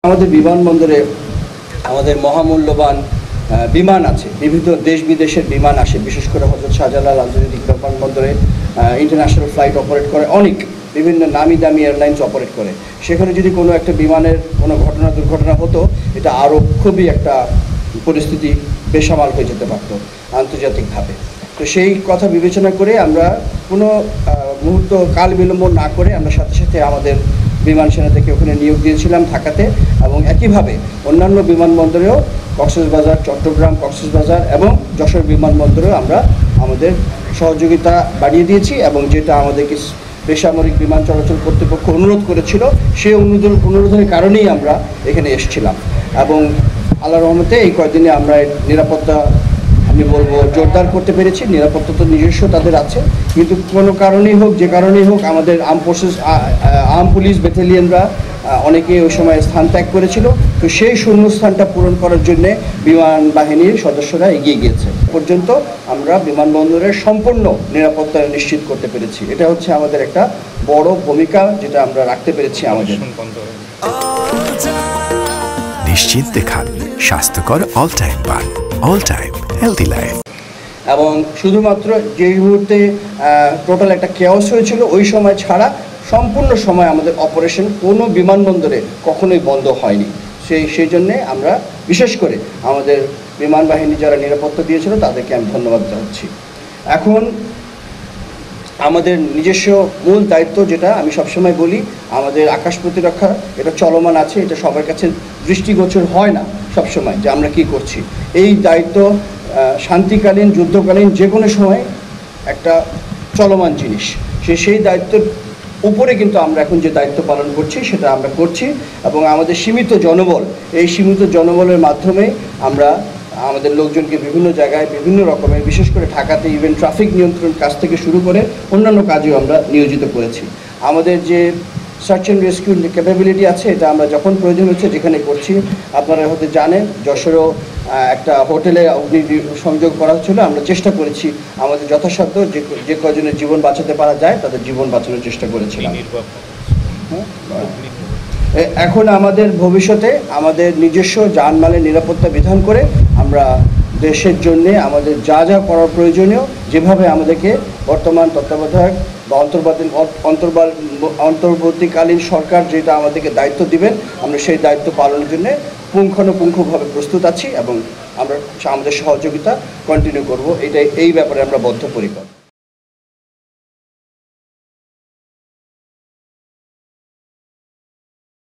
আমাদের বিমানবন্দরে আমাদের মহামূল্যবান বিমান আছে, বিভিন্ন দেশ বিদেশের বিমান আসে, বিশেষ করে হযরত শাহজালাল আন্তর্জাতিক বিমানবন্দরে ইন্টারন্যাশনাল ফ্লাইট অপারেট করে, অনেক বিভিন্ন নামি দামি এয়ারলাইন্স অপারেট করে। সেখানে যদি কোনো একটা বিমানের কোনো দুর্ঘটনা হতো, এটা আরও খুবই একটা পরিস্থিতি বেসামাল হয়ে যেতে পারত আন্তর্জাতিকভাবে। তো সেই কথা বিবেচনা করে আমরা কোনো মুহূর্ত কাল বিলম্ব না করে আমরা সাথে সাথে আমাদের বিমান সেনা থেকে ওখানে নিয়োগ দিয়েছিলাম ঢাকাতে, এবং একইভাবে অন্যান্য বিমানবন্দরেও কক্সবাজার, চট্টগ্রাম, কক্সবাজার এবং যশোর বিমানবন্দরেও আমরা আমাদের সহযোগিতা বাড়িয়ে দিয়েছি, এবং যেটা আমাদেরকে বেসামরিক বিমান চলাচল কর্তৃপক্ষ অনুরোধ করেছিল, সেই অনুরোধের কারণেই আমরা এখানে এসেছিলাম। এবং আল্লাহর রহমতে এই কয়েকদিনে আমরা নিরাপত্তা আমি বলবো জোরদার করতে পেরেছি। নিরাপত্তা তো নিজস্ব তাদের আছে, কিন্তু কোনো কারণেই হোক, যে কারণেই হোক, আমাদের আর্ম পুলিশ ব্যাটালিয়নরা অনেকে ওই সময় স্থান ত্যাগ করেছিল। তো সেই শূন্যস্থানটা পূরণ করার জন্যে বিমান বাহিনীর সদস্যরা এগিয়ে গিয়েছে। পর্যন্ত আমরা বিমানবন্দরের সম্পূর্ণ নিরাপত্তা নিশ্চিত করতে পেরেছি। এটা হচ্ছে আমাদের একটা বড় ভূমিকা, যেটা আমরা রাখতে পেরেছি আমাদের। নিশ্চিন্তে খান স্বাস্থ্যকর অল টাইম পান, অল টাইম হেলদি লাইফ। এবং শুধুমাত্র যেই মুহূর্তে টোটাল একটা কেওস হয়েছিল, ওই সময় ছাড়া সম্পূর্ণ সময় আমাদের অপারেশন কোনো বিমানবন্দরে কখনোই বন্ধ হয়নি। সেই জন্যে আমরা বিশেষ করে আমাদের বিমান বাহিনী যারা নিরাপত্তা দিয়েছিল তাদেরকে আমি ধন্যবাদ জানাচ্ছি। এখন আমাদের নিজস্ব মূল দায়িত্ব, যেটা আমি সবসময় বলি, আমাদের আকাশ প্রতিরক্ষা এটা চলমান আছে, এটা সবার কাছে দৃষ্টিগোচর হয় না সবসময় যে আমরা কি করছি। এই দায়িত্ব শান্তিকালীন, যুদ্ধকালীন যে কোনো সময় একটা চলমান জিনিস। সেই দায়িত্বের উপরে কিন্তু আমরা এখন যে দায়িত্ব পালন করছি সেটা আমরা করছি, এবং আমাদের সীমিত জনবল, এই সীমিত জনবলের মাধ্যমে আমরা আমাদের লোকজনকে বিভিন্ন জায়গায় বিভিন্ন রকমের, বিশেষ করে ঢাকাতে ইভেন ট্রাফিক নিয়ন্ত্রণ কাজ থেকে শুরু করে অন্যান্য কাজেও আমরা নিয়োজিত করেছি। আমাদের যে সার্চ অ্যান্ড রেস্কিউ ক্যাপাবিলিটি আছে, এটা আমরা যখন প্রয়োজন হচ্ছে যেখানে করছি। আপনারা হয়তো জানেন যশোরেও একটা হোটেলে অগ্নি সংযোগ করা হচ্ছিল, আমরা চেষ্টা করেছি আমাদের যথাসাধ্য যে কয়জনের জীবন বাঁচাতে পারা যায় তাদের জীবন বাঁচানোর চেষ্টা করেছিলাম। এখন আমাদের ভবিষ্যতে আমাদের নিজস্ব জানমালের নিরাপত্তা বিধান করে আমরা দেশের জন্যে আমাদের যা যা করার প্রয়োজনীয়, যেভাবে আমাদেরকে বর্তমান তত্ত্বাবধায়ক বা অন্তর্বর্তীকালীন সরকার যেটা আমাদেরকে দায়িত্ব দিবেন, আমরা সেই দায়িত্ব পালনের জন্য পুঙ্খানুপুঙ্খভাবে প্রস্তুত আছি, এবং আমরা আমাদের সহযোগিতা কন্টিনিউ করব। এই ব্যাপারে আমরা বদ্ধপরিকর।